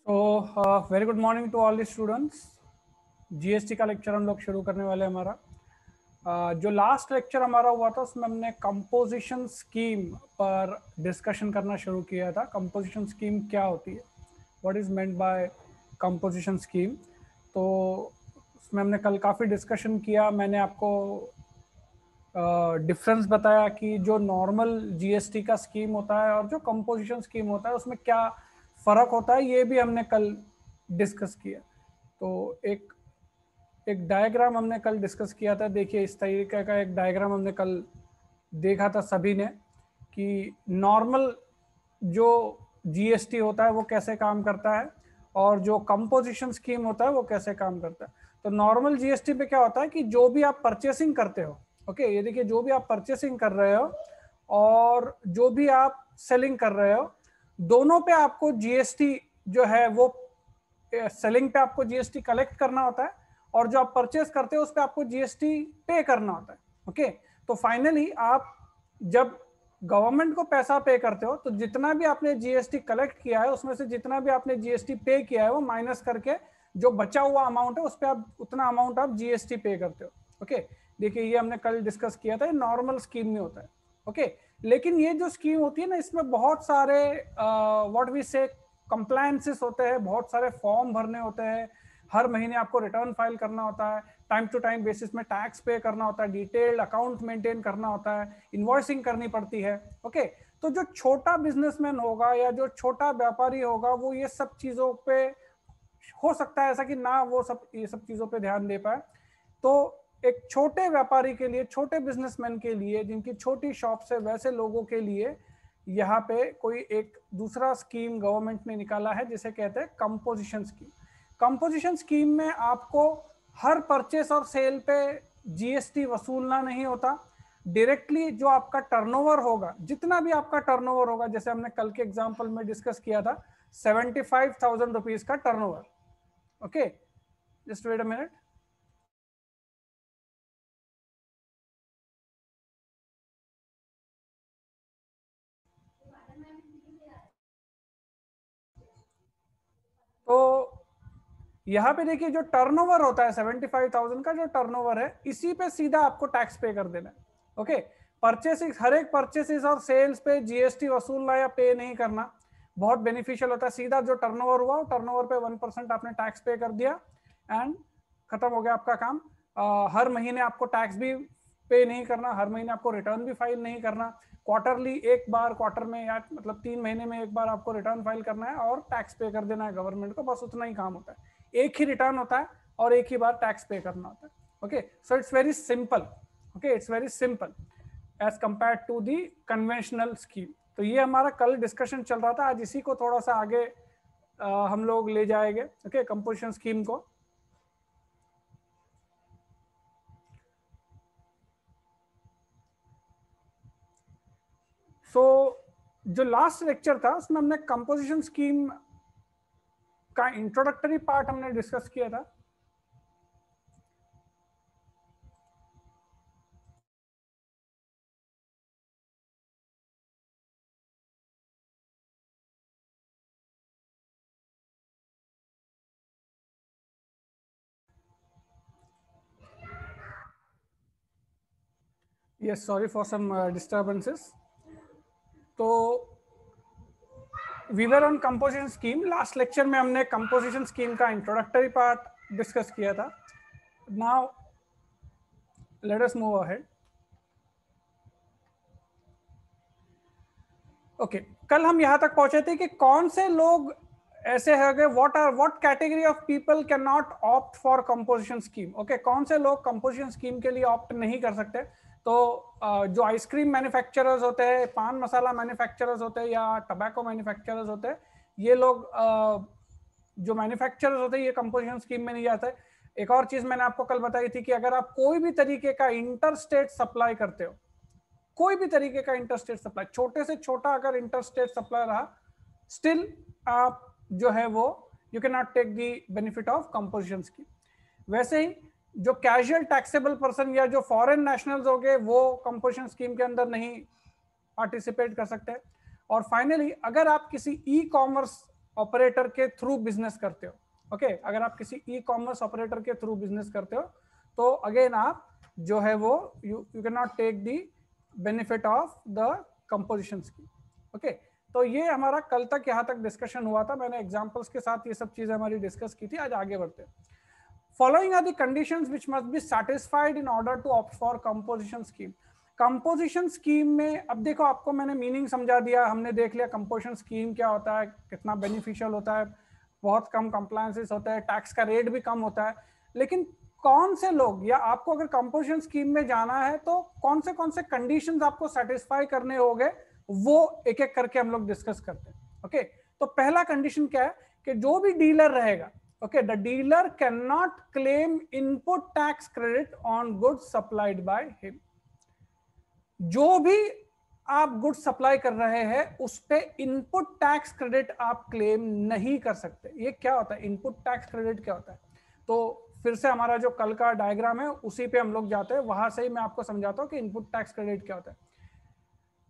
Very good morning to all the students. GST का lecture हम लोग शुरू करने वाले हैं। हमारा जो लास्ट लेक्चर हमारा हुआ था उसमें हमने कंपोजिशन स्कीम पर डिस्कशन करना शुरू किया था। कंपोजिशन स्कीम क्या होती है, what is meant by composition scheme. तो उसमें हमने कल काफ़ी डिस्कशन किया। मैंने आपको डिफरेंस बताया कि जो नॉर्मल जीएसटी का स्कीम होता है और जो कंपोजिशन स्कीम होता है उसमें क्या फ़र्क होता है, ये भी हमने कल डिस्कस किया। तो एक डायग्राम हमने कल डिस्कस किया था। देखिए, इस तरीके का एक डायग्राम हमने कल देखा था सभी ने कि नॉर्मल जो जीएसटी होता है वो कैसे काम करता है और जो कंपोजिशन स्कीम होता है वो कैसे काम करता है। तो नॉर्मल जीएसटी पे क्या होता है कि जो भी आप परचेसिंग करते हो, ओके, ये देखिए, जो भी आप परचेसिंग कर रहे हो और जो भी आप सेलिंग कर रहे हो, दोनों पे आपको जीएसटी जो है वो सेलिंग पे आपको जीएसटी कलेक्ट करना होता है और जो आप परचेस करते हो उस पे आपको जीएसटी पे करना होता है। ओके, तो फाइनली आप जब गवर्नमेंट को पैसा पे करते हो तो जितना भी आपने जीएसटी कलेक्ट किया है उसमें से जितना भी आपने जीएसटी पे किया है वो माइनस करके जो बचा हुआ अमाउंट है उस पर आप उतना अमाउंट आप जीएसटी पे करते हो। ओके, देखिए, ये हमने कल डिस्कस किया था, नॉर्मल स्कीम में होता है। ओके, लेकिन ये जो स्कीम होती है ना, इसमें बहुत सारे व्हाट वी से कंप्लायंसेस होते हैं, बहुत सारे फॉर्म भरने होते हैं, हर महीने आपको रिटर्न फाइल करना होता है, टाइम टू टाइम बेसिस में टैक्स पे करना होता है, डिटेल्ड अकाउंट मेंटेन करना होता है, इन्वॉइसिंग करनी पड़ती है। ओके, तो जो छोटा बिजनेसमैन होगा या जो छोटा व्यापारी होगा वो ये सब चीज़ों पे हो सकता है ऐसा कि ना वो ये सब चीज़ों पे ध्यान दे पाए। तो एक छोटे व्यापारी के लिए, छोटे बिजनेसमैन के लिए, जिनकी छोटी शॉप से, वैसे लोगों के लिए यहाँ पे कोई एक दूसरा स्कीम गवर्नमेंट ने निकाला है जिसे कहते हैं कंपोजिशन स्कीम। कंपोजिशन स्कीम में आपको हर परचेस और सेल पे जीएसटी वसूलना नहीं होता। डायरेक्टली जो आपका टर्नओवर होगा, जितना भी आपका टर्नओवर होगा, जैसे हमने कल के एग्जांपल में डिस्कस किया था 75,000 रुपीज का turnover. Okay, just wait a minute. तो यहाँ पे देखिए, जो टर्नओवर होता है 75,000 का, जो टर्नओवर है, इसी पे सीधा आपको टैक्स पे कर देना है। ओके, परचेसिंग, हर एक परचेसिस और सेल्स पे जीएसटी वसूलना या पे नहीं करना बहुत बेनिफिशियल होता है। सीधा जो टर्नओवर हुआ, टर्नओवर पे 1% आपने टैक्स पे कर दिया एंड खत्म हो गया आपका काम। हर महीने आपको टैक्स भी पे नहीं करना, हर महीने आपको रिटर्न भी फाइल नहीं करना। क्वार्टरली एक बार, क्वार्टर में या मतलब 3 महीने में एक बार आपको रिटर्न फाइल करना है और टैक्स पे कर देना है गवर्नमेंट को, बस उतना ही काम होता है। एक ही रिटर्न होता है और एक ही बार टैक्स पे करना होता है। Okay, so it's very simple. Okay, it's very simple as compare to the conventional scheme. तो ये हमारा कल डिस्कशन चल रहा था, आज इसी को थोड़ा सा आगे हम लोग ले जाएंगे। ओके, कंपोजिशन स्कीम को। सो जो लास्ट लेक्चर था उसमें हमने कंपोजिशन स्कीम का इंट्रोडक्टरी पार्ट हमने डिस्कस किया था। Yes, sorry for some disturbances. तो we were on composition scheme. Last lecture में हमने कंपोजिशन स्कीम का इंट्रोडक्टरी पार्ट डिस्कस किया था। Now let us move ahead. Okay, कल हम यहां तक पहुंचे थे कि कौन से लोग ऐसे हैं, what category of people can not opt for composition scheme. Okay, कौन से लोग कंपोजिशन स्कीम के लिए ऑप्ट नहीं कर सकते। तो जो आइसक्रीम मैन्युफैक्चरर्स होते हैं, पान मसाला मैन्युफैक्चरर्स होते हैं या टबैको मैन्युफैक्चरर्स होते हैं, ये लोग जो मैन्युफैक्चरर्स होते हैं ये कंपोजिशन स्कीम में नहीं जाते। एक और चीज मैंने आपको कल बताई थी कि अगर आप कोई भी तरीके का इंटर स्टेट सप्लाई करते हो, कोई भी तरीके का इंटरस्टेट सप्लाई, छोटे से छोटा अगर इंटरस्टेट सप्लाई रहा, स्टिल आप जो है वो you can not take the benefit of composition scheme. वैसे ही जो कैजुअल टैक्सेबल पर्सन या जो फॉरेन नेशनल्स हो गए वो कंपोजिशन स्कीम के अंदर नहीं पार्टिसिपेट कर सकते। और फाइनली अगर आप किसी ई कॉमर्स ऑपरेटर के थ्रू बिजनेस करते हो, ओके अगर आप किसी ई कॉमर्स ऑपरेटर के थ्रू बिजनेस करते हो तो अगेन आप जो है वो you can not take the benefit of the composition scheme. Okay, तो ये हमारा कल तक यहाँ तक डिस्कशन हुआ था, मैंने एग्जांपल्स के साथ ये सब चीजें हमारी डिस्कस की थी। आज आगे बढ़ते हैं। Following are the conditions which must be satisfied in order to opt for composition scheme. Composition scheme में अब देखो आपको मैंने मीनिंग समझा दिया, हमने देख लिया कंपोजिशन स्कीम क्या होता है, कितना बेनिफिशियल होता है, बहुत कम कंप्लायंसेस होता है, टैक्स का रेट भी कम होता है। लेकिन कौन से लोग, या आपको अगर कंपोजिशन स्कीम में जाना है तो कौन से कंडीशंस आपको सेटिस्फाई करने होंगे, वो एक एक करके हम लोग डिस्कस करते हैं। ओके, तो पहला कंडीशन क्या है कि जो भी डीलर रहेगा, okay, the dealer can not claim input tax credit on goods supplied by him. जो भी आप गुड्स सप्लाई कर रहे हैं उस पे इनपुट टैक्स क्रेडिट आप क्लेम नहीं कर सकते। ये क्या होता है, इनपुट टैक्स क्रेडिट क्या होता है? तो फिर से हमारा जो कल का डायग्राम है उसी पे हम लोग जाते हैं, वहां से ही मैं आपको समझाता हूं कि इनपुट टैक्स क्रेडिट क्या होता है।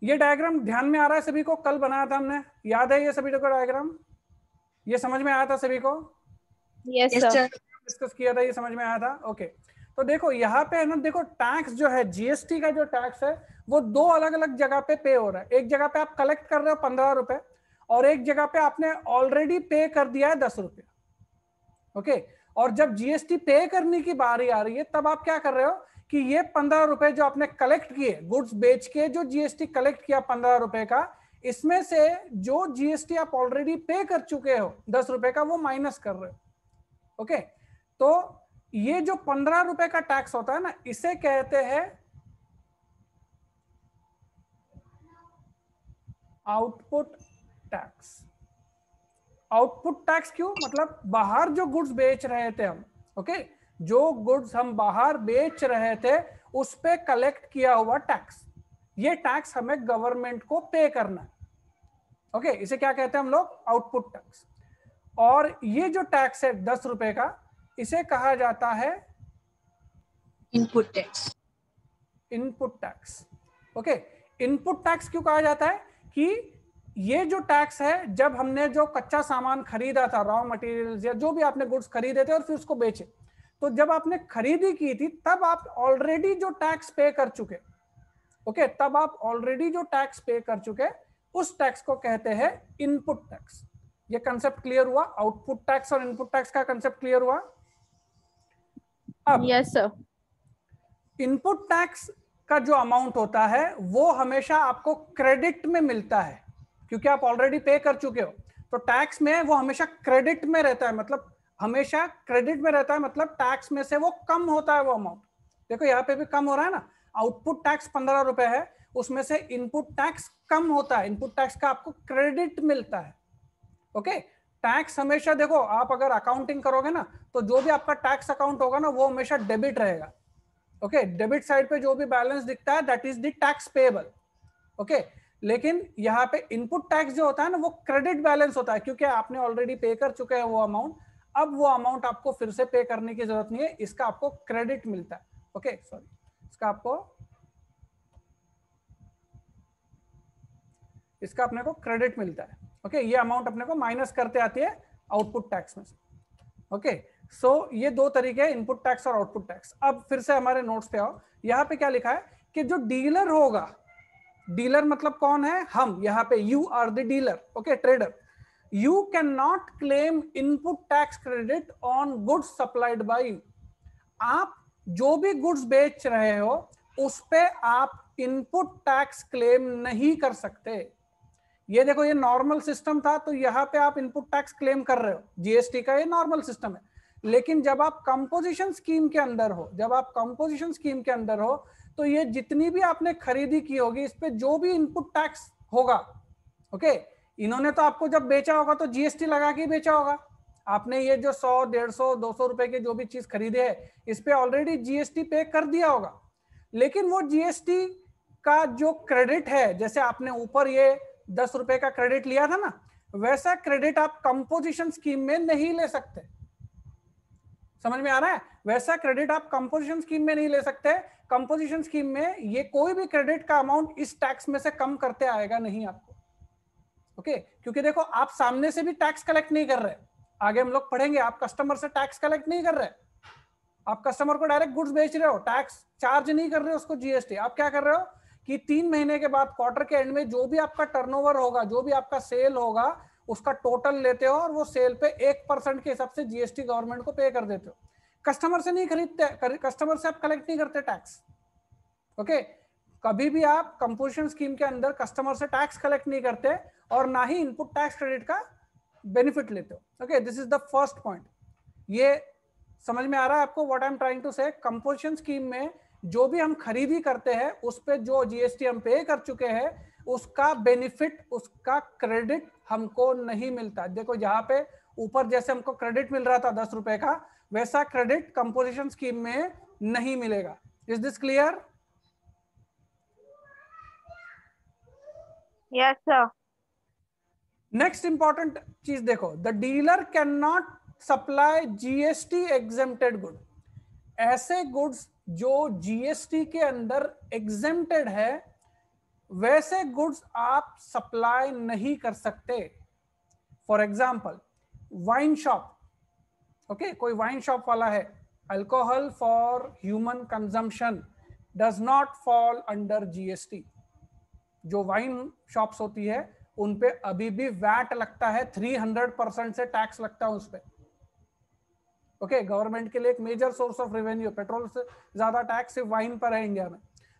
ये डायग्राम ध्यान में आ रहा है सभी को? कल बनाया था हमने, याद है ये सभी को डायग्राम? ये समझ में आया था सभी को? यस सर, डिस्कस किया था, ये समझ में आया था? ओके, तो देखो यहाँ पे है ना, देखो टैक्स जो है, जीएसटी का जो टैक्स है वो दो अलग अलग जगह पे पे हो रहा है। एक जगह पे आप कलेक्ट कर रहे हो 15 रुपए और एक जगह पे आपने ऑलरेडी पे कर दिया है 10 रुपये। ओके, और जब जीएसटी पे करने की बारी आ रही है तब आप क्या कर रहे हो कि ये 15 रुपए जो आपने कलेक्ट किए, गुड्स बेच के जो जीएसटी कलेक्ट किया 15 रुपए का, इसमें से जो जीएसटी आप ऑलरेडी पे कर चुके हो 10 रुपए का, वो माइनस कर रहे हो। ओके, तो ये जो 15 रुपए का टैक्स होता है ना, इसे कहते हैं आउटपुट टैक्स। आउटपुट टैक्स क्यों? मतलब बाहर जो गुड्स बेच रहे थे हम, ओके, जो गुड्स हम बाहर बेच रहे थे उस पे कलेक्ट किया हुआ टैक्स, ये टैक्स हमें गवर्नमेंट को पे करना है। ओके, इसे क्या कहते हैं हम लोग? Output tax. और ये जो टैक्स है 10 रुपए का, इसे कहा जाता है input tax. Input tax. Okay, input tax क्यों कहा जाता है? कि ये जो टैक्स है, जब हमने जो कच्चा सामान खरीदा था, रॉ मटेरियल्स या जो भी आपने गुड्स खरीदे थे और फिर उसको बेचे, तो जब आपने खरीदी की थी तब आप ऑलरेडी जो टैक्स पे कर चुके, ओके, तब आप ऑलरेडी जो टैक्स पे कर चुके, उस टैक्स को कहते हैं इनपुट टैक्स। ये कंसेप्ट क्लियर हुआ? आउटपुट टैक्स और इनपुट टैक्स का कंसेप्ट क्लियर हुआ? अब यस सर, इनपुट टैक्स का जो अमाउंट होता है वो हमेशा आपको क्रेडिट में मिलता है, क्योंकि आप ऑलरेडी पे कर चुके हो। तो टैक्स में वो हमेशा क्रेडिट में रहता है, मतलब हमेशा क्रेडिट में रहता है, मतलब टैक्स में से वो कम होता है वो अमाउंट। देखो यहाँ पे भी कम हो रहा है ना, आउटपुट टैक्स 15 रुपए है, उसमें से इनपुट टैक्स कम होता है, इनपुट टैक्स का आपको क्रेडिट मिलता है। ओके, टैक्स हमेशा देखो, आप अगर अकाउंटिंग करोगे ना तो जो भी आपका टैक्स अकाउंट होगा ना वो हमेशा डेबिट रहेगा। ओके, डेबिट साइड पे जो भी बैलेंस दिखता है that is the tax payable. Okay, लेकिन यहाँ पे इनपुट टैक्स जो होता है ना वो क्रेडिट बैलेंस होता है, क्योंकि आपने ऑलरेडी पे कर चुके हैं वो अमाउंट, अब वो अमाउंट आपको फिर से पे करने की जरूरत नहीं है, इसका आपको क्रेडिट मिलता है। ओके, सॉरी, इसका अपने को क्रेडिट मिलता है। ओके, ये अमाउंट अपने को माइनस करते आती है आउटपुट टैक्स में से। ओके, सो ये दो तरीके हैं, इनपुट टैक्स और आउटपुट टैक्स। अब फिर से हमारे नोट्स पे आओ, यहाँ पे क्या लिखा है कि जो डीलर होगा, डीलर मतलब कौन है? हम, यहाँ पे you are the dealer, okay, trader. You can not claim input tax credit on goods supplied by you. आप जो भी गुड्स बेच रहे हो उस पे आप इनपुट टैक्स क्लेम नहीं कर सकते। ये देखो, ये नॉर्मल सिस्टम था, तो यहाँ पे आप इनपुट टैक्स क्लेम कर रहे हो, जीएसटी का ये नॉर्मल सिस्टम है। लेकिन जब आप कंपोजिशन स्कीम के अंदर हो, जब आप कंपोजिशन स्कीम के अंदर हो, तो ये जितनी भी आपने खरीदी की होगी, इस पे जो भी इनपुट टैक्स होगा, ओके, इन्होंने तो आपको जब बेचा होगा तो जीएसटी लगा के बेचा होगा। आपने ये जो 100, 150, 200 रुपए की जो भी चीज खरीदे है, इस पे ऑलरेडी जीएसटी पे कर दिया होगा। लेकिन वो जीएसटी का जो क्रेडिट है, जैसे आपने ऊपर ये 10 रुपए का क्रेडिट लिया था ना, वैसा क्रेडिट आप कंपोजिशन स्कीम में नहीं ले सकते। समझ में आ रहा है? वैसा क्रेडिट आप कंपोजिशन स्कीम में नहीं ले सकते। कंपोजिशन स्कीम में ये कोई भी क्रेडिट का अमाउंट इस टैक्स में से कम करते आएगा नहीं आपको। ओके क्योंकि देखो आप सामने से भी टैक्स कलेक्ट नहीं कर रहे, आगे हम लोग पढ़ेंगे, आप कस्टमर से टैक्स कलेक्ट नहीं कर रहे, आप कस्टमर को डायरेक्ट गुड्स बेच रहे हो, टैक्स चार्ज नहीं कर रहे हो उसको जीएसटी। आप क्या कर रहे हो कि 3 महीने के बाद क्वार्टर के एंड में जो भी आपका टर्नओवर होगा, जो भी आपका सेल होगा, उसका टोटल लेते हो और वो सेल पे 1% के हिसाब से जीएसटी गवर्नमेंट को पे कर देते हो। कस्टमर से नहीं खरीदते, कस्टमर से आप कलेक्ट नहीं करते टैक्स। ओके कभी भी आप कंपोजिशन स्कीम के अंदर कस्टमर से टैक्स कलेक्ट नहीं करते और ना ही इनपुट टैक्स क्रेडिट का बेनिफिट लेते हो। Okay this is the first point. ये समझ में आ रहा है आपको what I am trying to say? Composition scheme में जो भी हम खरीदी करते हैं उस पे जो जीएसटी हम पे कर चुके हैं उसका बेनिफिट, उसका क्रेडिट हमको नहीं मिलता। देखो जहां पे ऊपर जैसे हमको क्रेडिट मिल रहा था 10 रुपए का, वैसा क्रेडिट कंपोजिशन स्कीम में नहीं मिलेगा। Is this clear? Yes, sir. Next important चीज देखो, the dealer can not supply GST exempted good. ऐसे गुड्स जो जीएसटी के अंदर एग्जेम्प्टेड है वैसे गुड्स आप सप्लाई नहीं कर सकते। For example wine shop, okay कोई वाइन शॉप वाला है, alcohol for human consumption does not fall under GST. जो वाइन शॉप्स होती है उन पे अभी भी वैट लगता है, 300% से टैक्स लगता है उस पे। ओके गवर्नमेंट के लिए एक major source of revenue, petrol से ज्यादा टैक्स सिर्फ वाइन पर है इंडिया में।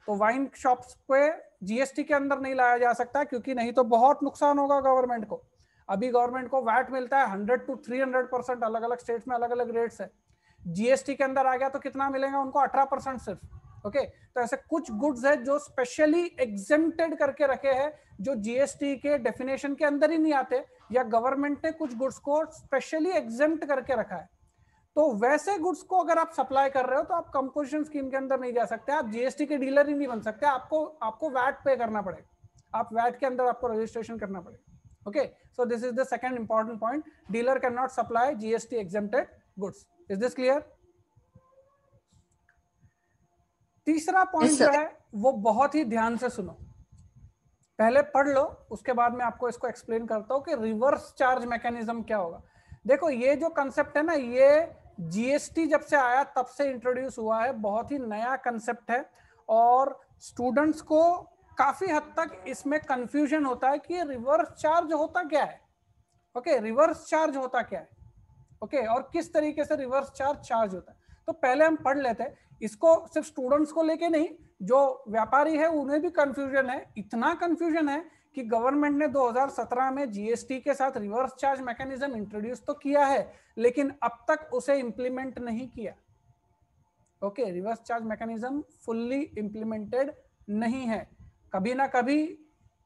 तो वाइन शॉप्स पे जीएसटी के अंदर नहीं लाया जा सकता क्योंकि नहीं तो बहुत नुकसान होगा गवर्नमेंट को। अभी गवर्नमेंट को वैट मिलता है 100 to 300%, अलग अलग स्टेट्स में अलग अलग रेट्स है। जीएसटी के अंदर आ गया तो कितना मिलेगा उनको? 18% सिर्फ। ओके तो ऐसे कुछ गुड्स है जो स्पेशली एग्जेम्प्टेड करके रखे हैं, जो जीएसटी के डेफिनेशन के अंदर ही नहीं आते, या गवर्नमेंट ने कुछ गुड्स को स्पेशली एग्जेम्प्ट करके रखा है। तो वैसे गुड्स को अगर आप सप्लाई कर रहे हो तो आप कंपोजिशन स्कीम के अंदर नहीं जा सकते, आप जीएसटी के डीलर ही नहीं बन सकते, आपको वैट पे करना पड़ेगा, आप वैट के अंदर आपको रजिस्ट्रेशन करना पड़ेगा। Okay so this is the second important point, dealer can not supply GST exempted goods. Is this clear? तीसरा पॉइंट जो है वो बहुत ही ध्यान से सुनो, पहले पढ़ लो उसके बाद मैं आपको इसको एक्सप्लेन करता हूं कि रिवर्स चार्ज मैकेनिज्म क्या होगा। देखो ये जो कंसेप्ट है ना, ये जीएसटी जब से आया तब से इंट्रोड्यूस हुआ है, बहुत ही नया कंसेप्ट है और स्टूडेंट्स को काफी हद तक इसमें कंफ्यूजन होता है कि रिवर्स चार्ज होता क्या है। ओके रिवर्स चार्ज होता क्या है, ओके और किस तरीके से रिवर्स चार्ज होता है। तो पहले हम पढ़ लेते हैं इसको, सिर्फ स्टूडेंट्स को लेके नहीं, जो व्यापारी है उन्हें भी कंफ्यूजन है। इतना कंफ्यूजन है कि गवर्नमेंट ने 2017 में जीएसटी के साथ रिवर्स चार्ज मैकेनिज्म इंट्रोड्यूस तो किया है लेकिन अब तक उसे इंप्लीमेंट नहीं किया। Okay reverse charge mechanism fully implemented नहीं है, कभी ना कभी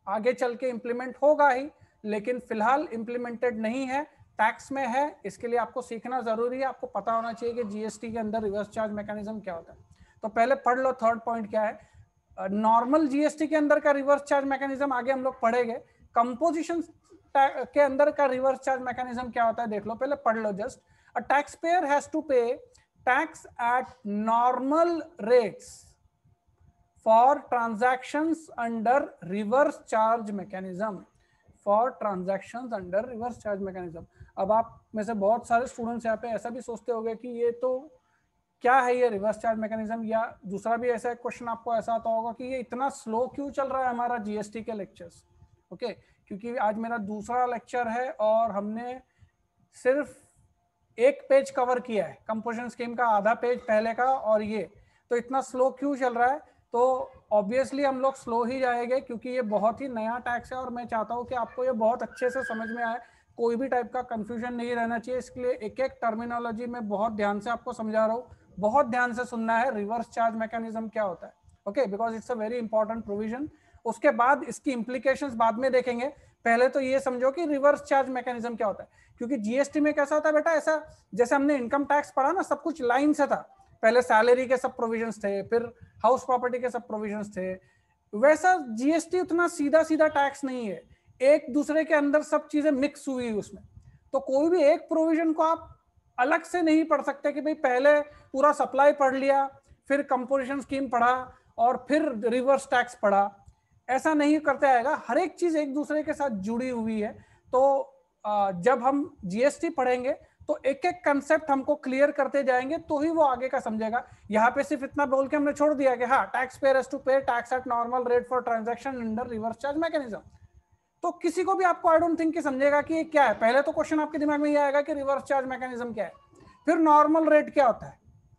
आगे चल के इंप्लीमेंट होगा ही, लेकिन फिलहाल इंप्लीमेंटेड नहीं है, टैक्स में है। इसके लिए आपको सीखना जरूरी है, आपको पता होना चाहिए कि जीएसटी के अंदर रिवर्स चार्ज मैकेनिज्म क्या होता है। तो पहले पढ़ लो थर्ड पॉइंट क्या है। नॉर्मल जीएसटी के अंदर का रिवर्स चार्ज मैकेनिज्म आगे हम लोग पढ़ेंगे। कंपोजिशन के अंदर का रिवर्स चार्ज मैकेनिज्म क्या होता है देख लो, पहले पढ़ लो just. A tax payer has to pay tax at normal rates for transactions under reverse charge mechanism, for transactions under reverse charge mechanism. अब आप में से बहुत सारे स्टूडेंट्स यहाँ पे ऐसा भी सोचते होंगे कि ये तो क्या है ये रिवर्स चार्ज मैकेनिज्म, या दूसरा भी ऐसा क्वेश्चन आपको ऐसा आता होगा कि ये इतना स्लो क्यों चल रहा है हमारा जीएसटी के लेक्चर्स। ओके क्योंकि आज मेरा दूसरा लेक्चर है और हमने सिर्फ एक पेज कवर किया है, कंपोजिशन स्कीम का आधा पेज पहले का, और ये तो इतना स्लो क्यों चल रहा है। तो ऑब्वियसली हम लोग स्लो ही जाएंगे क्योंकि ये बहुत ही नया टैक्स है और मैं चाहता हूँ कि आपको ये बहुत अच्छे से समझ में आए, कोई भी टाइप का कंफ्यूजन नहीं रहना चाहिए। इसके लिए एक एक टर्मिनोलॉजी में बहुत ध्यान से आपको समझा रहा हूँ, बहुत ध्यान से सुनना है रिवर्स चार्ज मैकेनिज्म क्या होता है। Okay because it's a very important provision. उसके बाद इसकी इंप्लीकेशंस बाद में देखेंगे, पहले तो ये समझो कि रिवर्स चार्ज मैकेनिज्म क्या होता है। क्योंकि जीएसटी में कैसा होता है बेटा, ऐसा जैसे हमने इनकम टैक्स पढ़ा ना, सब कुछ लाइन से था, पहले सैलरी के सब प्रोविजंस थे, फिर हाउस प्रॉपर्टी के सब प्रोविजंस थे, वैसा जीएसटी उतना सीधा सीधा टैक्स नहीं है, एक दूसरे के अंदर सब चीजें मिक्स हुई उसमें। तो कोई भी एक प्रोविजन को आप अलग से नहीं पढ़ सकते कि भाई पहले पूरा सप्लाई पढ़ लिया, फिर कंपोजिशन स्कीम पढ़ा और फिर रिवर्स टैक्स पढ़ा, ऐसा नहीं करते आएगा, हर एक चीज एक दूसरे के साथ जुड़ी हुई है। तो जब हम जीएसटी पढ़ेंगे तो एक एक कंसेप्ट हमको क्लियर करते जाएंगे तो ही वो आगे का समझेगा। यहाँ पे सिर्फ इतना बोल के हमने छोड़ दिया कि हाँ, tax payer has to pay tax at normal rate for transaction under reverse charge mechanism, तो किसी को भी आपको आई डोंट थिंक कि समझेगा कि ये क्या है। पहले तो क्वेश्चन आपके दिमाग में ये आएगा कि रिवर्स चार्ज मैकेनिज्म क्या है, फिर नॉर्मल रेट क्या होता है,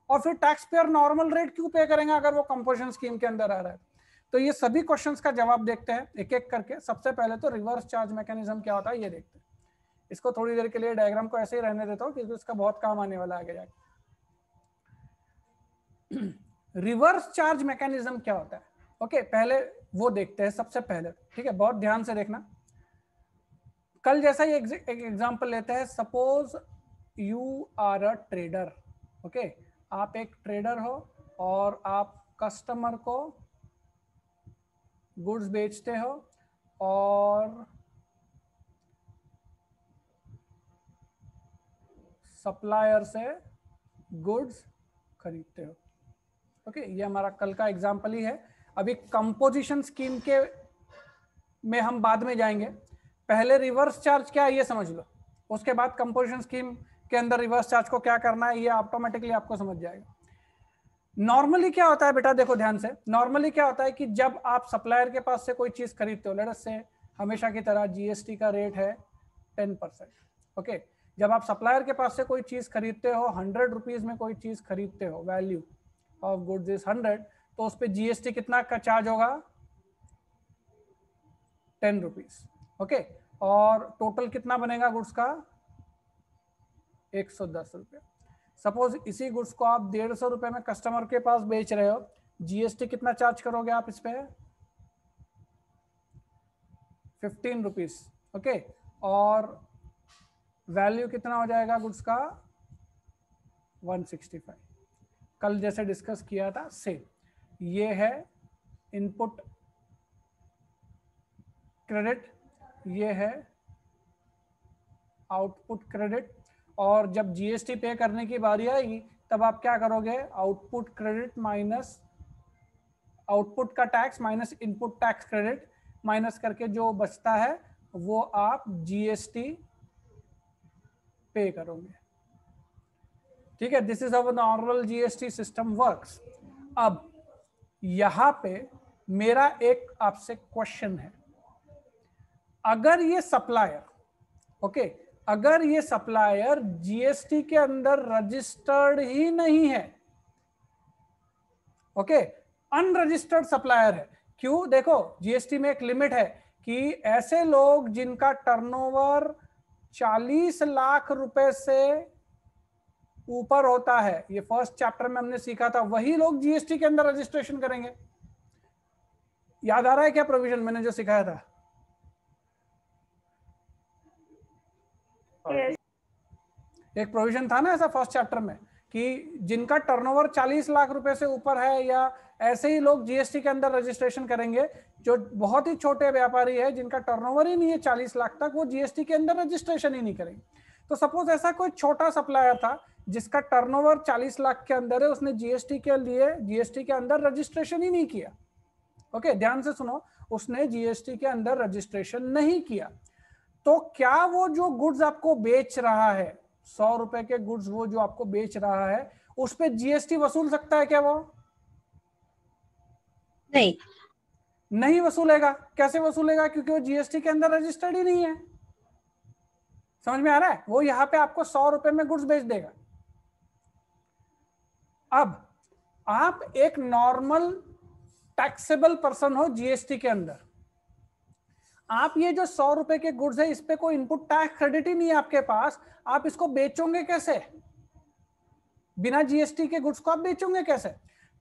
और फिर टैक्स पेयर नॉर्मल रेट क्यों पे करेंगे अगर वो कंपोजिशन स्कीम के अंदर आ रहा है। तो ये सभी क्वेश्चंस का जवाब देखते हैं एक एक करके। सबसे पहले तो रिवर्स चार्ज मैकेनिज्म क्या होता है ये देखते हैं। इसको थोड़ी देर के लिए डायग्राम को ऐसे ही रहने देता हूँ क्योंकि इसका बहुत काम आने वाला है आगे जाके। रिवर्स चार्ज मैकेनिज्म क्या होता है, ओके, पहले वो देखते हैं सबसे पहले, ठीक है, बहुत ध्यान से देखना। कल जैसा ही एक एग्जांपल लेते हैं। Suppose you are a trader, okay, आप एक ट्रेडर हो और आप कस्टमर को गुड्स बेचते हो और सप्लायर से गुड्स खरीदते हो, ओके, ये हमारा कल का एग्जांपल ही है। अभी कंपोजिशन स्कीम के में हम बाद में जाएंगे, पहले रिवर्स चार्ज क्या है ये समझ लो, उसके बाद कंपोजिशन स्कीम के अंदर रिवर्स चार्ज को क्या करना है ये ऑटोमेटिकली आपको समझ जाएगा। नॉर्मली क्या होता है बेटा, देखो ध्यान से, नॉर्मली क्या होता है कि जब आप सप्लायर के पास से कोई चीज खरीदते हो, लेट अस से हमेशा की तरह जीएसटी का रेट है 10%, ओके, जब आप सप्लायर के पास से कोई चीज खरीदते हो, 100 रुपीज में कोई चीज खरीदते हो, वैल्यू ऑफ गुड्स इज 100, तो उस पर जीएसटी कितना का चार्ज होगा, 10 रुपीज, ओके, और टोटल कितना बनेगा गुड्स का, 110 रुपये। सपोज इसी गुड्स को आप 150 रुपए में कस्टमर के पास बेच रहे हो, जीएसटी कितना चार्ज करोगे आप इस पे, 15 रुपीज, ओके, और वैल्यू कितना हो जाएगा गुड्स का, 165। कल जैसे डिस्कस किया था सेम, ये है इनपुट क्रेडिट, ये है आउटपुट क्रेडिट, और जब जीएसटी पे करने की बारी आएगी तब आप क्या करोगे, आउटपुट क्रेडिट माइनस आउटपुट का tax minus input tax credit minus करके जो बचता है वो आप जीएसटी पे करोगे, ठीक है। This is how normal GST system works. अब यहां पे मेरा एक आपसे क्वेश्चन है, अगर ये सप्लायर, ओके, अगर ये सप्लायर जीएसटी के अंदर रजिस्टर्ड ही नहीं है, ओके, अनरजिस्टर्ड सप्लायर है, क्यों, देखो जीएसटी में एक लिमिट है कि ऐसे लोग जिनका टर्नओवर 40 लाख रुपए से ऊपर होता है, ये फर्स्ट चैप्टर में हमने सीखा था, वही लोग जीएसटी के अंदर रजिस्ट्रेशन करेंगे। याद आ रहा है क्या प्रोविजन मैंने जो सिखाया था? एक प्रोविजन था ना ऐसा फर्स्ट चैप्टर में कि जिनका टर्नओवर 40 लाख रुपए से ऊपर है या ऐसे ही लोग जीएसटी के अंदर रजिस्ट्रेशन करेंगे। जो बहुत ही छोटे व्यापारी है जिनका टर्नओवर ही नहीं है 40 लाख तक, वो जीएसटी के अंदर रजिस्ट्रेशन ही नहीं करेंगे। तो सपोज ऐसा कोई छोटा सप्लायर था जिसका टर्नओवर 40 लाख के अंदर है, उसने जीएसटी के लिए जीएसटी के अंदर रजिस्ट्रेशन ही नहीं किया, ओके, ध्यान से सुनो, उसने जीएसटी के अंदर रजिस्ट्रेशन नहीं किया, तो क्या वो जो गुड्स आपको बेच रहा है, 100 रुपए के गुड्स वो जो आपको बेच रहा है, उस पे जीएसटी वसूल सकता है क्या? वो नहीं वसूलेगा। कैसे वसूलेगा? क्योंकि वो जीएसटी के अंदर रजिस्टर्ड ही नहीं है। समझ में आ रहा है? वो यहां पे आपको 100 रुपए में गुड्स बेच देगा। अब आप एक नॉर्मल टैक्सेबल पर्सन हो जीएसटी के अंदर, आप ये जो 100 रुपए के गुड्स है इस पे कोई इनपुट टैक्स क्रेडिट ही नहीं है आपके पास, आप इसको बेचोगे कैसे? बिना जीएसटी के गुड्स को आप बेचोगे कैसे?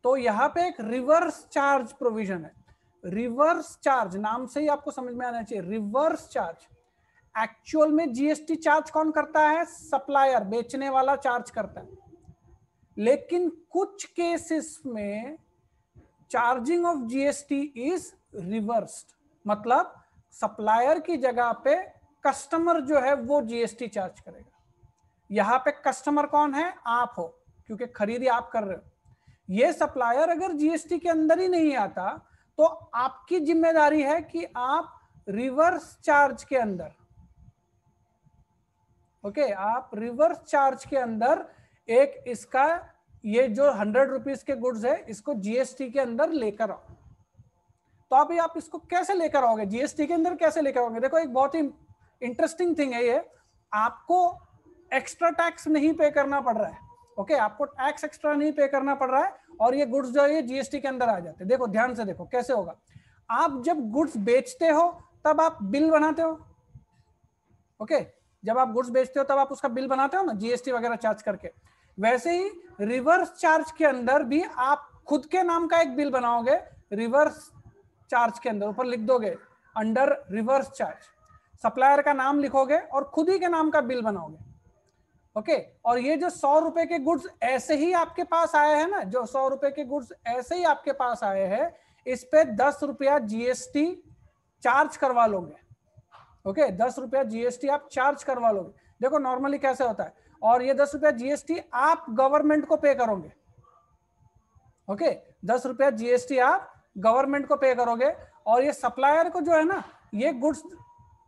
तो यहां पे एक रिवर्स चार्ज प्रोविजन है। रिवर्स चार्ज नाम से ही आपको समझ में आना चाहिए, रिवर्स चार्ज। एक्चुअल में जीएसटी चार्ज कौन करता है? सप्लायर, बेचने वाला चार्ज करता है, लेकिन कुछ केसेस में charging of GST is reversed, मतलब सप्लायर की जगह पे कस्टमर जो है वो जीएसटी चार्ज करेगा। यहां पे कस्टमर कौन है? आप हो, क्योंकि खरीदी आप कर रहे हो। ये सप्लायर अगर जीएसटी के अंदर ही नहीं आता तो आपकी जिम्मेदारी है कि आप रिवर्स चार्ज के अंदर, ओके, आप रिवर्स चार्ज के अंदर एक इसका ये जो 100 रुपीज के गुड्स है इसको जीएसटी के अंदर लेकर आओ। तो अभी आप इसको कैसे लेकर आओगे, जीएसटी के अंदर कैसे लेकर आओगे? देखो एक बहुत ही इंटरेस्टिंग थिंग है ये, आपको एक्स्ट्रा टैक्स नहीं पे करना पड़ रहा है, ओके, आपको टैक्स एक्स्ट्रा नहीं पे करना पड़ रहा है और ये गुड्स जो है ये जीएसटी के अंदर आ जाते हैं। देखो ध्यान से देखो कैसे होगा। आप जब गुड्स बेचते हो तब आप बिल बनाते हो, ओके, जब आप गुड्स बेचते हो तब आप उसका बिल बनाते हो ना, जीएसटी वगैरह चार्ज करके। वैसे ही रिवर्स चार्ज के अंदर भी आप खुद के नाम का एक बिल बनाओगे, रिवर्स चार्ज के अंदर ऊपर लिख दोगे अंडर रिवर्स चार्ज, सप्लायर का नाम लिखोगे और खुद ही के नाम का बिल बनाओगे, ओके। और ये जो 100 रुपए के गुड्स ऐसे ही आपके पास आए हैं ना, जो 100 रुपए के गुड्स ऐसे ही आपके पास आए हैं, इस पे 10 रुपया जीएसटी चार्ज करवा लोगे, ओके, 10 रुपया जीएसटी आप चार्ज करवा लोगे। देखो नॉर्मली कैसे होता है, और ये 10 रुपया जीएसटी आप गवर्नमेंट को पे करोगे, ओके, 10 रुपया जीएसटी आप गवर्नमेंट को पे करोगे। और ये सप्लायर को जो है ना, ये गुड्स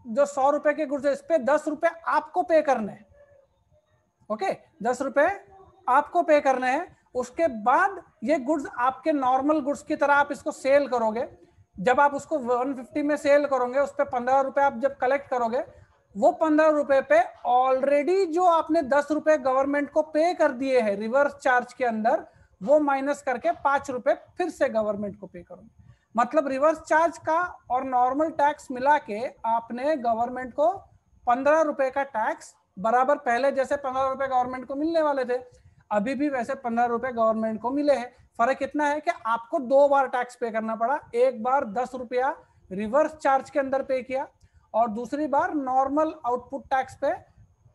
जो 100 रुपए के गुड्स है इस पे 10 रुपए आपको पे करने हैं, ओके, 10 रुपए आपको पे करने हैं। उसके बाद ये गुड्स आपके नॉर्मल गुड्स की तरह आप इसको सेल करोगे। जब आप उसको 150 में सेल करोगे, उस पे 15 रुपए आप जब कलेक्ट करोगे, वो 15 रुपए पे ऑलरेडी जो आपने 10 रुपए गवर्नमेंट को पे कर दिए हैं रिवर्स चार्ज के अंदर, वो माइनस करके 5 रुपए फिर से गवर्नमेंट को पे करोगे। मतलब रिवर्स चार्ज का और नॉर्मल टैक्स मिला के आपने गवर्नमेंट को 15 रुपए का टैक्स बराबर, पहले जैसे 15 रुपए गवर्नमेंट को मिलने वाले थे अभी भी वैसे 15 रुपए गवर्नमेंट को मिले हैं। फर्क इतना है कि आपको 2 बार टैक्स पे करना पड़ा, एक बार 10 रुपया रिवर्स चार्ज के अंदर पे किया और दूसरी बार नॉर्मल आउटपुट टैक्स पे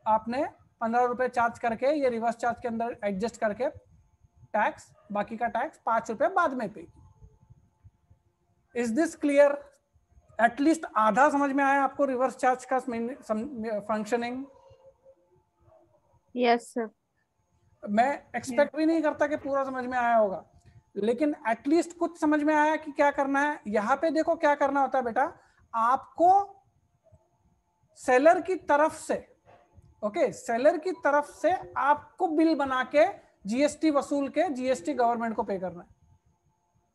आपने 15 रुपए चार्ज करके ये रिवर्स चार्ज के अंदर एडजस्ट करके टैक्स, बाकी का टैक्स 5 रुपए बाद में पे। Is this clear? एटलीस्ट आधा समझ में आया आपको रिवर्स चार्ज का फंक्शनिंग? Yes sir. मैं एक्सपेक्ट भी नहीं करता कि पूरा समझ में आया होगा, लेकिन एटलीस्ट कुछ समझ में आया कि क्या करना है। यहाँ पे देखो क्या करना होता है बेटा, आपको सेलर की तरफ से, ओके, सेलर की तरफ से आपको बिल बना के जीएसटी वसूल के जीएसटी गवर्नमेंट को पे करना है,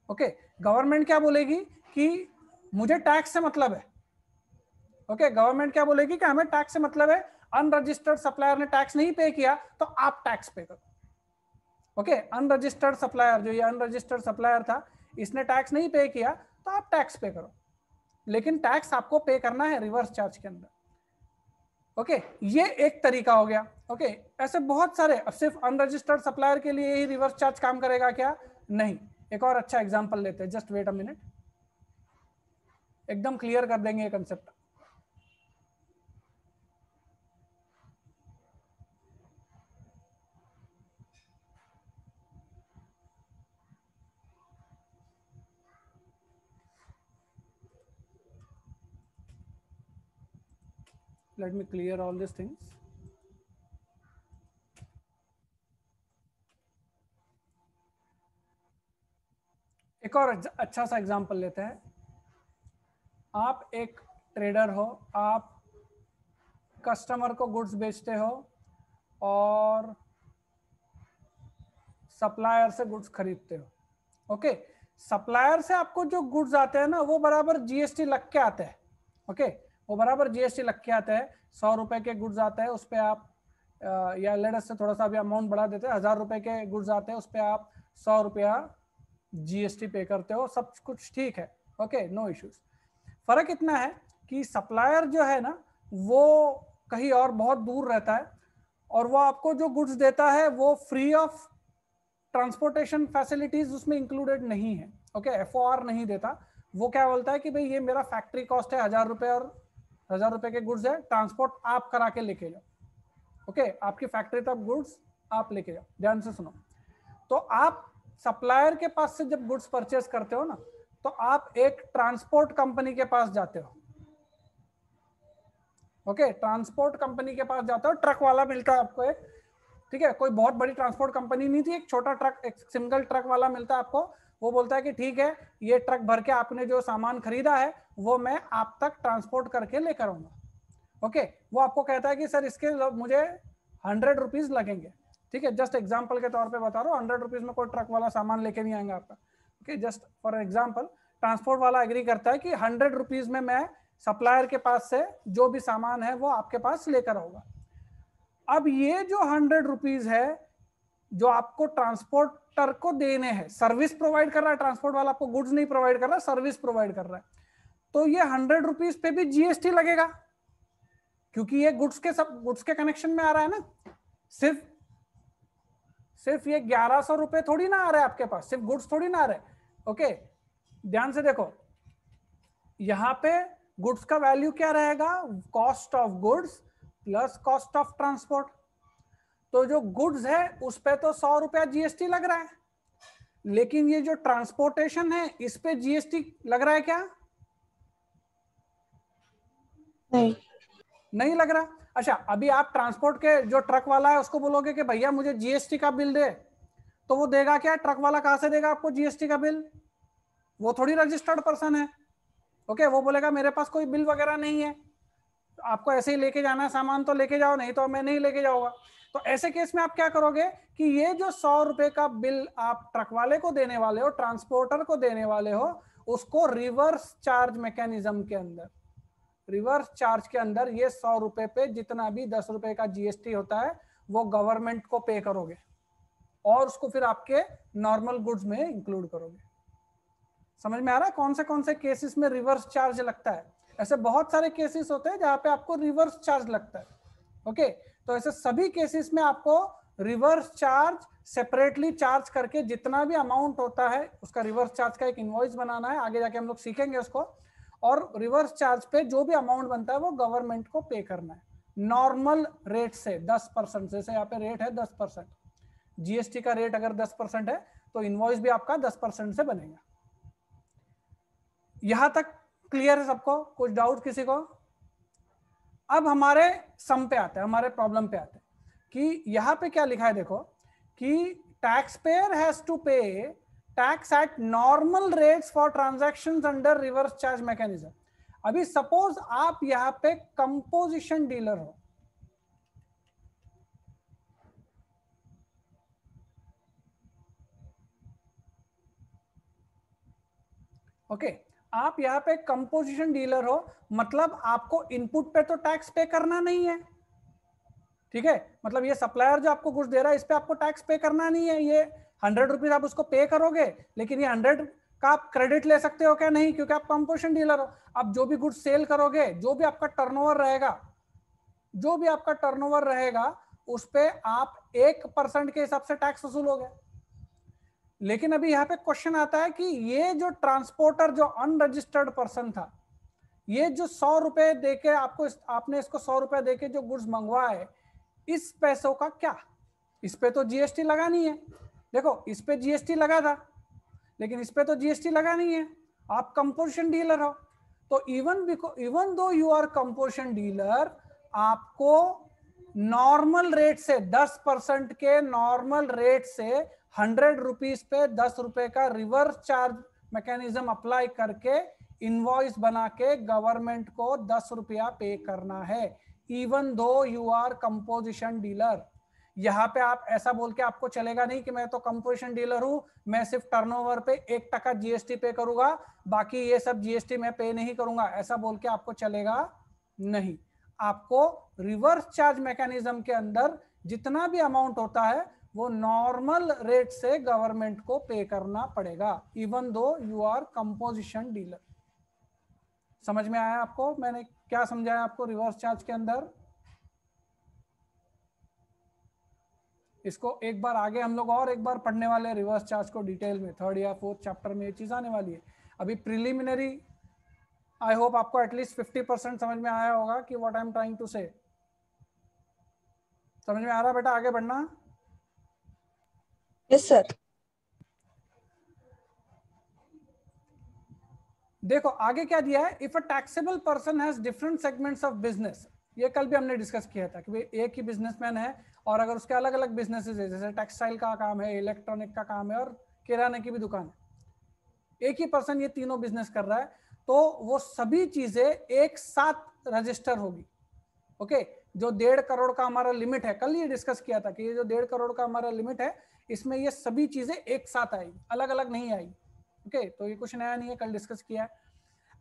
ओके। गवर्नमेंट क्या बोलेगी कि मुझे टैक्स से मतलब है, ओके, गवर्नमेंट क्या बोलेगी कि हमें टैक्स से मतलब है, अनरजिस्टर्ड सप्लायर ने टैक्स नहीं पे किया तो आप टैक्स पे करो, ओके। अनरजिस्टर्ड सप्लायर, जो ये अनरजिस्टर्ड सप्लायर था, इसने टैक्स नहीं पे किया तो आप टैक्स पे करो, लेकिन टैक्स आपको पे करना है रिवर्स चार्ज के अंदर, ओके। ये एक तरीका हो गया, ओके। ऐसे बहुत सारे, अब सिर्फ अनरजिस्टर्ड सप्लायर के लिए ही रिवर्स चार्ज काम करेगा क्या? नहीं। एक और अच्छा एग्जांपल लेते हैं, जस्ट वेट अ मिनट, एकदम क्लियर कर देंगे ये concept. Let me clear all these things. एक और अच्छा सा एग्जांपल लेते हैं। आप एक ट्रेडर हो, आप कस्टमर को गुड्स बेचते हो और सप्लायर से गुड्स खरीदते हो, ओके। सप्लायर से आपको जो गुड्स आते हैं ना, वो बराबर जीएसटी लग के आते हैं, ओके, वो बराबर जीएसटी लग के आते हैं। 100 रुपए के गुड्स आते हैं, उस पर आप या लेडस से थोड़ा सा भी अमाउंट बढ़ा देते हैं, 1000 रुपए के गुड्स आते हैं, उस पर आप 100 रुपया जीएसटी पे करते हो, सब कुछ ठीक है, ओके, नो इश्यूज। फर्क इतना है कि सप्लायर जो है ना, वो कहीं और बहुत दूर रहता है और वो आपको जो गुड्स देता है वो फ्री ऑफ ट्रांसपोर्टेशन फैसिलिटीज उसमें इंक्लूडेड नहीं है, ओके, एफओआर नहीं देता। वो क्या बोलता है कि भाई ये मेरा फैक्ट्री कॉस्ट है 1000 रुपए और 1000 रुपए के गुड्स है, ट्रांसपोर्ट आप करा के लेके जाओ, ओके, आपकी फैक्ट्री तक गुड्स आप लेके जाओ। ध्यान से सुनो, तो आप सप्लायर के पास से जब गुड्स परचेस करते हो ना, तो आप एक ट्रांसपोर्ट कंपनी के पास जाते हो, ओके, ट्रांसपोर्ट कंपनी के पास जाते हो, ट्रक वाला मिलता है आपको एक, ठीक है, कोई बहुत बड़ी ट्रांसपोर्ट कंपनी नहीं थी, एक छोटा ट्रक, एक सिंगल ट्रक वाला मिलता है आपको, वो बोलता है कि ठीक है, ये ट्रक भर के आपने जो सामान खरीदा है वो मैं आप तक ट्रांसपोर्ट करके लेकर आऊंगा। ओके, वो आपको कहता है कि सर इसके मुझे 100 रुपीज लगेंगे। ठीक है, जस्ट एग्जाम्पल के तौर पे बता रहा हूँ, 100 रुपीज में कोई ट्रक वाला सामान लेके नहीं आएगा आपका। Okay, just for example transport वाला एग्री करता है कि 100 रुपीज में मैं सप्लायर के पास से जो भी सामान है वो आपके पास लेकर आऊंगा। अब ये जो 100 रुपीज है जो आपको ट्रांसपोर्टर को देने हैं, सर्विस प्रोवाइड कर रहा है ट्रांसपोर्ट वाला, आपको गुड्स नहीं प्रोवाइड कर रहा, सर्विस प्रोवाइड कर रहा है, तो ये 100 रुपीज पे भी जीएसटी लगेगा, क्योंकि ये गुड्स के कनेक्शन में आ रहा है ना। सिर्फ ये 1100 रुपए थोड़ी ना आ रहा है आपके पास, सिर्फ गुड्स थोड़ी ना आ रहे। ओके, ध्यान से देखो, यहां पे गुड्स का वैल्यू क्या रहेगा, cost of goods plus cost of transport. तो जो गुड्स है उस पे तो 100 रुपया जीएसटी लग रहा है, लेकिन ये जो ट्रांसपोर्टेशन है इस पे जीएसटी लग रहा है क्या? नहीं लग रहा। अच्छा, अभी आप ट्रांसपोर्ट के जो ट्रक वाला है उसको बोलोगे कि भैया मुझे जीएसटी का बिल दे, तो वो देगा क्या? ट्रक वाला कहां से देगा आपको जीएसटी का बिल? वो थोड़ी रजिस्टर्ड पर्सन है। ओके, वो बोलेगा मेरे पास कोई बिल वगैरह नहीं है, आपको ऐसे ही लेके जाना है सामान तो लेके जाओ, नहीं तो मैं नहीं लेके जाऊंगा। तो ऐसे केस में आप क्या करोगे कि ये जो 100 रुपए का बिल आप ट्रक वाले को देने वाले हो, ट्रांसपोर्टर को देने वाले हो, उसको रिवर्स चार्ज मैकेनिज्म के अंदर, रिवर्स चार्ज के अंदर ये 100 रुपए पे जितना भी 10 रुपए का जीएसटी होता है वो गवर्नमेंट को पे करोगे और उसको फिर आपके नॉर्मल गुड्स में इंक्लूड करोगे। समझ में आ रहा है कौन से केसेस में रिवर्स चार्ज लगता है? ऐसे बहुत सारे केसेस होते हैं जहां पे आपको रिवर्स चार्ज लगता है। ओके, तो ऐसे सभी केसेस में आपको रिवर्स चार्ज सेपरेटली चार्ज करके जितना भी अमाउंट होता है उसका रिवर्स चार्ज का एक इनवॉइस बनाना है, आगे जाके हम लोग सीखेंगे उसको, और रिवर्स चार्ज पे जो भी अमाउंट बनता है वो गवर्नमेंट को पे करना है नॉर्मल रेट से 10%। जैसे यहाँ पे रेट है 10%, जीएसटी का रेट अगर 10% है तो इनवॉइस भी आपका 10% से बनेगा। यहां तक क्लियर है सबको? कुछ डाउट किसी को? अब हमारे सम पे आते हैं, हमारे प्रॉब्लम पे आते हैं कि यहां पे क्या लिखा है। देखो कि tax payer has to pay tax at normal rates for transactions under reverse charge mechanism. अभी सपोज आप यहां पे कंपोजिशन डीलर हो, ओके, आप यहाँ पे कंपोजिशन डीलर हो, मतलब आपको इनपुट पे तो टैक्स पे करना नहीं है। ठीक है, मतलब ये सप्लायर जो आपको गुड्स दे रहा है इस पे आपको टैक्स पे करना नहीं है। ये 100 रुपीज आप उसको पे करोगे, लेकिन ये 100 का आप क्रेडिट ले सकते हो क्या? नहीं, क्योंकि आप कंपोजिशन डीलर हो। अब जो भी गुड्स सेल करोगे, जो भी आपका टर्नओवर रहेगा, जो भी आपका टर्नओवर रहेगा उस पे आप 1% के हिसाब से टैक्स वसूलोगे। लेकिन अभी यहाँ पे क्वेश्चन आता है कि ये जो ट्रांसपोर्टर जो अनरजिस्टर्ड पर्सन था, ये जो 100 रुपए देके आपने इसको 100 रुपए देके जो गुड्स मंगवाए, इस पैसों का क्या? इस पे तो जीएसटी लगा नहीं है। देखो, इस पे जीएसटी लगा था, लेकिन इस पे तो जीएसटी लगा नहीं है। आप कंपोजिशन डीलर हो, तो even though you are composition dealer, आपको नॉर्मल रेट से 10% के नॉर्मल रेट से 100 रुपीज पे 10 रुपए का रिवर्स चार्ज मैकेनिज्म अप्लाई करके इनवॉइस बना के गवर्नमेंट को 10 रुपया पे करना है, even though you are composition dealer. यहां पे आप ऐसा बोल के आपको चलेगा नहीं कि मैं तो कंपोजिशन डीलर हूं, मैं सिर्फ टर्नओवर पे 1% जीएसटी पे करूंगा, बाकी ये सब जीएसटी मैं पे नहीं करूंगा, ऐसा बोल के आपको चलेगा नहीं। आपको रिवर्स चार्ज मैकेनिज्म के अंदर जितना भी अमाउंट होता है वो नॉर्मल रेट से गवर्नमेंट को पे करना पड़ेगा, even though you are composition dealer. समझ में आया आपको मैंने क्या समझाया आपको रिवर्स चार्ज के अंदर? इसको एक बार आगे हम लोग और एक बार पढ़ने वाले रिवर्स चार्ज को डिटेल में, 3rd या 4th चैप्टर में ये चीज आने वाली है। अभी प्रिलिमिनरी आई होप आपको एटलीस्ट 50% समझ में आया होगा कि what I am trying to say. समझ में आ रहा बेटा? आगे बढ़ना। Yes sir. देखो आगे क्या दिया है, if a taxable person has different segments of business, ये कल भी हमने डिस्कस किया था कि एक ही बिजनेसमैन है और अगर उसके अलग अलग बिजनेसेस है, जैसे टेक्सटाइल का काम है, इलेक्ट्रॉनिक का काम है और किराने की भी दुकान है, एक ही पर्सन ये तीनों बिजनेस कर रहा है, तो वो सभी चीजें एक साथ रजिस्टर होगी। ओके, जो 1.5 करोड़ का हमारा लिमिट है, कल ये डिस्कस किया था कि ये जो 1.5 करोड़ का हमारा लिमिट है, इसमें ये सभी चीजें एक साथ आएगी, अलग अलग नहीं आएगी। ओके, तो ये कुछ नया नहीं है, कल डिस्कस किया है।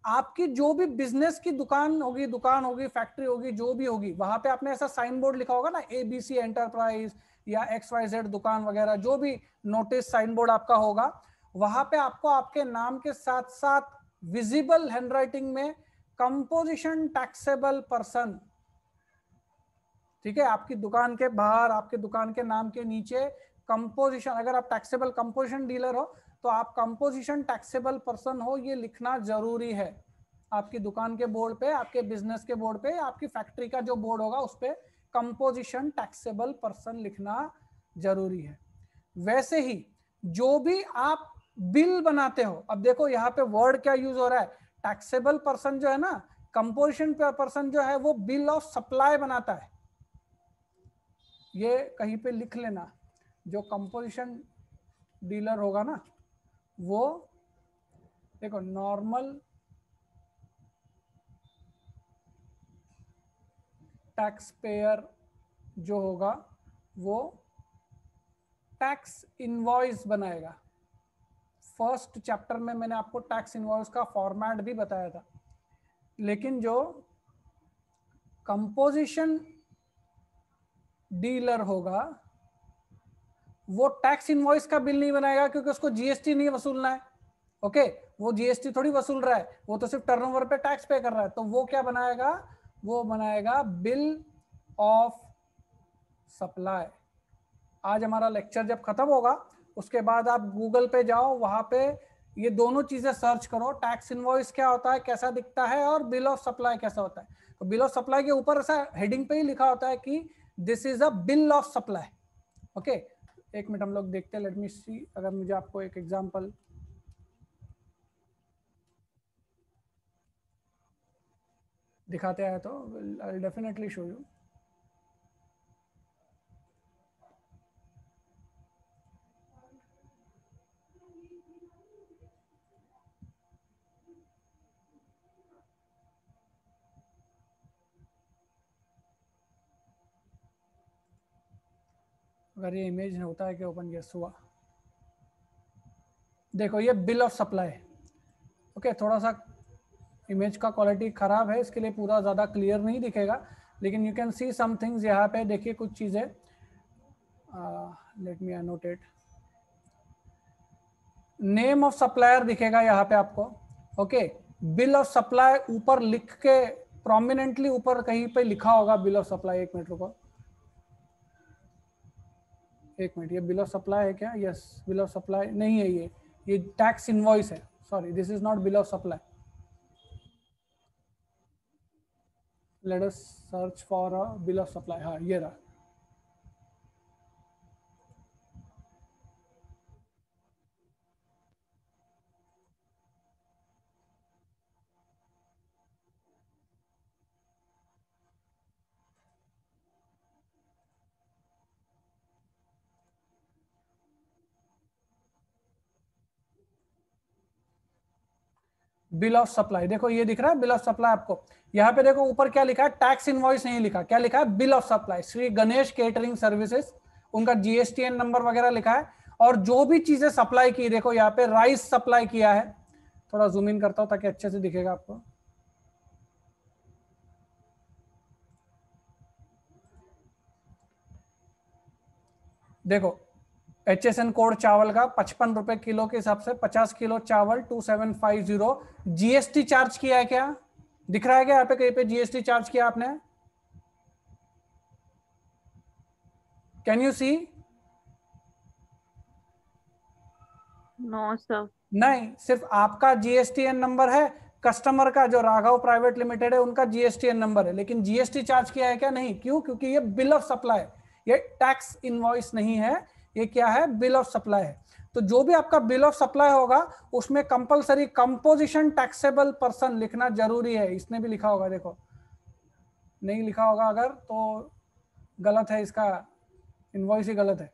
आपकी जो भी बिजनेस की दुकान होगी, फैक्ट्री होगी, जो भी होगी, वहां पे आपने ऐसा साइन बोर्ड लिखा होगा ना, ABC एंटरप्राइज या XYZ दुकान वगैरह, जो भी नोटिस साइन बोर्ड आपका होगा, वहां पे आपको आपके नाम के साथ साथ विजिबल हैंडराइटिंग में कंपोजिशन टैक्सेबल पर्सन, ठीक है, आपकी दुकान के बाहर, आपके दुकान के नाम के नीचे कंपोजिशन, अगर आप टैक्सेबल कंपोजिशन डीलर हो तो आप कंपोजिशन टैक्सेबल पर्सन हो, ये लिखना जरूरी है आपकी दुकान के बोर्ड पे, आपके बिजनेस के बोर्ड पे, आपकी फैक्ट्री का जो बोर्ड होगा उस पे कंपोजिशन टैक्सेबल पर्सन लिखना जरूरी है। वैसे ही जो भी आप बिल बनाते हो, अब देखो यहाँ पे वर्ड क्या यूज हो रहा है, टैक्सेबल पर्सन जो है ना, कंपोजिशन पर्सन जो है वो बिल ऑफ सप्लाई बनाता है। ये कहीं पे लिख लेना, जो कंपोजिशन डीलर होगा ना, वो देखो नॉर्मल टैक्स पेयर जो होगा वो टैक्स इनवॉइस बनाएगा। फर्स्ट चैप्टर में मैंने आपको टैक्स इनवॉइस का फॉर्मेट भी बताया था, लेकिन जो कंपोजिशन डीलर होगा वो टैक्स इनवॉइस का बिल नहीं बनाएगा, क्योंकि उसको GST नहीं वसूलना है। ओके, वो GST थोड़ी वसूल रहा है, वो तो सिर्फ टर्नओवर पे टैक्स पे कर रहा है। तो वो क्या बनाएगा, वो बनाएगा बिल ऑफ सप्लाई। आज हमारा लेक्चर जब खत्म होगा उसके बाद आप गूगल पे जाओ, वहां पे ये दोनों चीजें सर्च करो, टैक्स इनवॉइस क्या होता है, कैसा दिखता है, और बिल ऑफ सप्लाई कैसा होता है। तो बिल ऑफ सप्लाई के ऊपर ऐसा हेडिंग पे ही लिखा होता है कि this is a bill of supply. Okay, एक मिनट हम लोग देखते हैं, लेट मी सी, अगर मुझे आपको एक एग्जांपल दिखाते हैं तो I will definitely show you. अगर ये इमेज नहीं होता है कि ओपन, यस हुआ, देखो ये बिल ऑफ सप्लाई। ओके, थोड़ा सा इमेज का क्वालिटी खराब है, इसके लिए पूरा ज़्यादा क्लियर नहीं दिखेगा, लेकिन you can see some things. यहाँ पे देखिए कुछ चीज़ें, let me annotate, name of supplier दिखेगा यहाँ पे आपको। ओके, बिल ऑफ सप्लाई ऊपर लिख के प्रोमिनेंटली ऊपर कहीं पे लिखा होगा बिल ऑफ सप्लाई। एक मिनट रुको, एक मिनट, ये बिल ऑफ सप्लाई है क्या? यस, बिल ऑफ सप्लाई नहीं है, ये टैक्स इनवॉइस है, sorry, this is not bill of supply. Let us search for a bill of supply. हाँ, ये रहा। बिल ऑफ सप्लाई, देखो ये दिख रहा है बिल ऑफ सप्लाई आपको। यहाँ पे देखो ऊपर क्या लिखा है, टैक्स इनवॉइस नहीं लिखा, क्या लिखा है, bill of supply, Shri Ganesh catering services, उनका GSTN नंबर वगैरह लिखा है। और जो भी चीजें सप्लाई की, देखो यहाँ पे राइस सप्लाई किया है, थोड़ा जूम इन करता हूं ताकि अच्छे से दिखेगा आपको। देखो HSN कोड चावल का 55 रुपए किलो के हिसाब से 50 किलो चावल 2750। GST चार्ज किया है क्या, दिख रहा है क्या यहाँ पे कहीं पे GST चार्ज किया आपने? Can you see? No sir. नहीं, सिर्फ आपका GSTN नंबर है, कस्टमर का जो राघव प्राइवेट लिमिटेड है उनका GSTN नंबर है, लेकिन GST चार्ज किया है क्या? नहीं। क्यों? क्योंकि ये बिल ऑफ सप्लाई, ये टैक्स इनवॉइस नहीं है, ये क्या है, बिल ऑफ सप्लाई है। तो जो भी आपका बिल ऑफ सप्लाई होगा उसमें कंपलसरी कंपोजिशन टैक्सेबल पर्सन लिखना जरूरी है। इसने भी लिखा होगा, देखो नहीं लिखा होगा अगर तो गलत है, इसका इनवॉइस ही गलत है।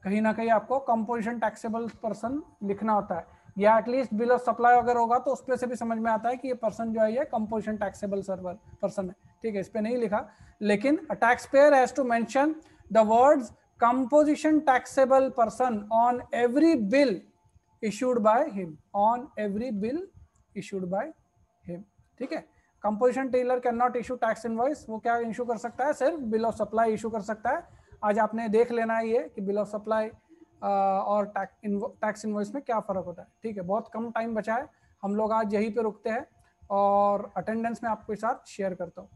कहीं ना कहीं आपको कंपोजिशन टैक्सेबल पर्सन लिखना होता है। या एटलीस्ट बिल ऑफ सप्लाई अगर होगा तो उसपे से भी समझ में आता है कि ये पर्सन जो है ये कंपोजिशन टैक्सेबल सर्वर पर्सन है, ठीक है, इस पे नहीं लिखा, लेकिन a tax payer has to mention the words composition taxable person on every bill issued by him, on every bill issued by him, ठीक है। Composition dealer can not issue tax invoice, वो क्या इशू कर सकता है, सिर्फ bill of supply issue कर सकता है। आज आपने देख लेना है ये कि बिल ऑफ सप्लाई और टैक्स इनवॉइस में क्या फ़र्क होता है, ठीक है। बहुत कम टाइम बचा है, हम लोग आज यहीं पे रुकते हैं और अटेंडेंस में आपके साथ शेयर करता हूँ।